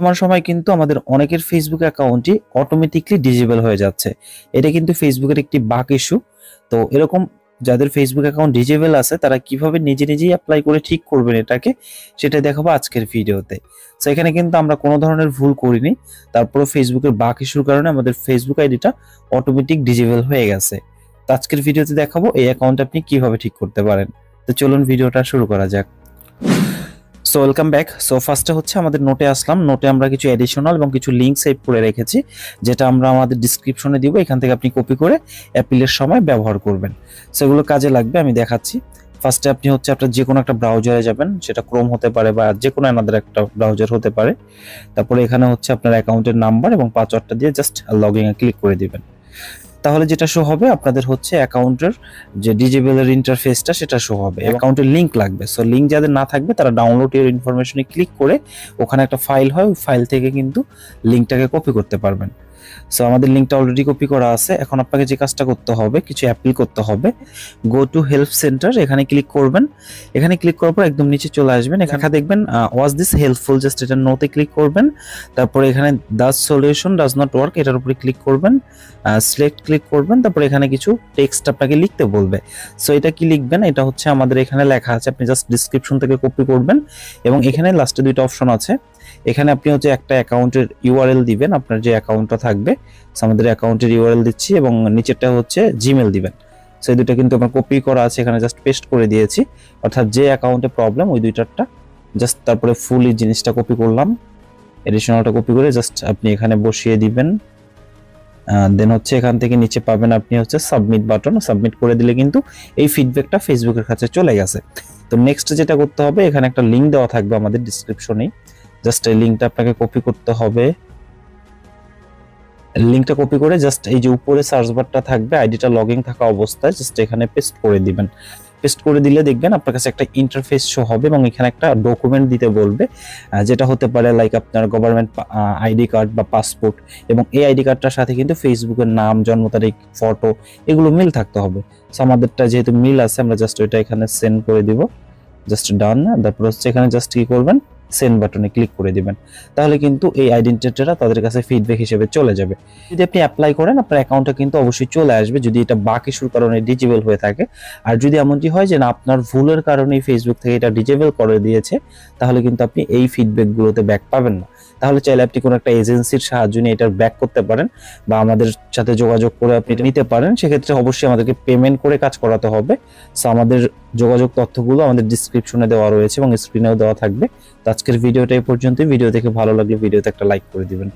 বর্তমান সময় কিন্তু আমাদের অনেকের ফেসবুক অ্যাকাউন্টই অটোমেটিকলি ডিজেবল হয়ে যাচ্ছে। এটা কিন্তু ফেসবুকের একটি বাগ ইস্যু। তো এরকম যাদের ফেসবুক অ্যাকাউন্ট ডিজেবল আছে তারা কিভাবে নিজে নিজেই অ্যাপ্লাই করে ঠিক করবেন এটাকে, সেটা দেখাবো আজকের ভিডিওতে। তো এখানে কিন্তু আমরা কোনো ধরনের ভুল করিনি, তারপরে ফেসবুকের বাগ ইস্যুর কারণে আমাদের ফেসবুক আইডিটা অটোমেটিক ডিজেবল হয়ে গেছে। তো আজকের ভিডিওতে দেখাবো এই অ্যাকাউন্ট আপনি কিভাবে ঠিক করতে পারেন। তো চলুন ভিডিওটা শুরু করা যাক। So welcome back. সো ফার্স্টে হচ্ছে আমাদের নোটে আসলাম। নোটে আমরা কিছু অ্যাডিশনাল এবং কিছু লিঙ্ক সেভ করে রেখেছি, যেটা আমরা আমাদের ডিসক্রিপশনে দিব। এখান থেকে আপনি কপি করে অ্যাপিলের সময় ব্যবহার করবেন। সেগুলো কাজে লাগবে, আমি দেখাচ্ছি। ফার্স্টে আপনি হচ্ছে আপনার যে কোনো একটা ব্রাউজারে যাবেন, সেটা ক্রোম হতে পারে বা যে কোনো আমাদের একটা ব্রাউজার হতে পারে। তারপরে এখানে হচ্ছে আপনার অ্যাকাউন্টের নাম্বার এবং পাসওয়ার্ডটা দিয়ে জাস্ট লগ ইন ক্লিক করে দিবেন। তাহলে যেটা শো হবে আপনাদের হচ্ছে অ্যাকাউন্টের যে ডিজেবলের ইন্টারফেসটা সেটা শো হবে। অ্যাকাউন্টের লিংক লাগবে। সো লিংক যাদের না থাকবে তারা ডাউনলোড ইউর ইনফরমেশনে ক্লিক করে ওখানে একটা ফাইল হয়, ওই ফাইল থেকে কিন্তু লিংকটাকে কপি করতে পারবেন। সো আমাদের লিংকটা অলরেডি কপি করা আছে। এখন আপনাকে যে কাজটা করতে হবে, কিছু অ্যাপ্লাই করতে হবে। গো টু হেল্প সেন্টার, এখানে ক্লিক করবেন। এখানে ক্লিক করার পর একদম নিচে চলে আসবেন। এখানে দেখবেন ওয়াজ দিস হেল্পফুল, জাস্ট এটা নোতে ক্লিক করবেন। তারপরে এখানে the solution does not work, এটার উপরে ক্লিক করবেন, সিলেক্ট ক্লিক করবেন। তারপরে এখানে কিছু টেক্সট আপনাকে লিখতে বলবে। সো এটা কি লিখবেন, এটা হচ্ছে আমাদের এখানে লেখা আছে, আপনি জাস্ট ডিসক্রিপশন থেকে কপি করবেন এবং এখানে লাস্টে দুইটা অপশন আছে। এখানে আপনি হচ্ছে একটা অ্যাকাউন্টের ইউআরএল দিবেন, আপনার যে অ্যাকাউন্টটা থাকবে। আমাদের অ্যাকাউন্টের ইউআরএল দিচ্ছি এবং নিচেরটা হচ্ছে জিমেল দিবেন। সেই দুইটা কিন্তু আমার কপি করা আছে, এখানে জাস্ট পেস্ট করে দিয়েছি। অর্থাৎ যে অ্যাকাউন্টে প্রবলেম ওই দুইটারটা জাস্ট, তারপরে ফুলি জিনিসটা কপি করলাম, এডিশনালটা কপি করে জাস্ট আপনি এখানে বসিয়ে দিবেন। দেন হচ্ছে এখান থেকে নিচে পাবেন আপনি হচ্ছে সাবমিট বাটন, সাবমিট করে দিলে কিন্তু এই ফিডব্যাকটা ফেসবুকের কাছে চলে গেছে। তো নেক্সট যেটা করতে হবে, এখানে একটা লিঙ্ক দেওয়া থাকবে আমাদের ডিসক্রিপশনে, জাস্ট এই লিঙ্কটা আপনাকে কপি করতে হবে। লিঙ্কটা কপি করে জাস্ট এই যে উপরে সার্চ বারটা থাকবে, আইডিটা লগইন থাকা অবস্থায় জাস্ট এখানে পেস্ট করে দিবেন। পেস্ট করে দিলে দেখবেন আপনার কাছে একটা ইন্টারফেস শো হবে এবং এখানে একটা ডকুমেন্ট দিতে বলবে, যেটা হতে পারে লাইক আপনার গভর্নমেন্ট আইডি কার্ড বা পাসপোর্ট। এবং এই আইডি কার্ডটার সাথে কিন্তু ফেসবুকের নাম, জন্ম তারিখ, ফটো এগুলো মিল থাকতে হবে। সো আমাদেরটা যেহেতু মিল আছে, আমরা জাস্ট ওইটা এখানে সেন্ড করে দিব, জাস্ট ডান। তারপর হচ্ছে এখানে জাস্ট কি করবেন, সেন্ড বাটনে ক্লিক করে দিবেন। তাহলে কিন্তু এই আইডেন্টিটিটা তাদের কাছে ফিডব্যাক হিসেবে চলে যাবে। যদি আপনি অ্যাপ্লাই করেন আপনার অ্যাকাউন্টে কিন্তু অবশ্যই চলে আসবে, যদি এটা বাক ইস্যুর কারণে ডিজেবল হয়ে থাকে। আর যদি এমনটি হয় যে না আপনার ভুলের কারণে ফেসবুক থেকে এটা ডিজেবল করে দিয়েছে, তাহলে কিন্তু আপনি এই ফিডব্যাকগুলোতে ব্যাক পাবেন না। তাহলে চাইলে আপনি কোনো একটা এজেন্সির সাহায্য নিয়ে এটার ব্যাক করতে পারেন বা আমাদের সাথে যোগাযোগ করে আপনি এটা নিতে পারেন। সেক্ষেত্রে অবশ্যই আমাদেরকে পেমেন্ট করে কাজ করাতে হবে। সো আমাদের যোগাযোগ তথ্যগুলো আমাদের ডিসক্রিপশনে দেওয়া রয়েছে এবং স্ক্রিনেও দেওয়া থাকবে। তো আজকের ভিডিওটা এই পর্যন্তই। ভিডিও দেখে ভালো লাগলে ভিডিওতে একটা লাইক করে দিবেন।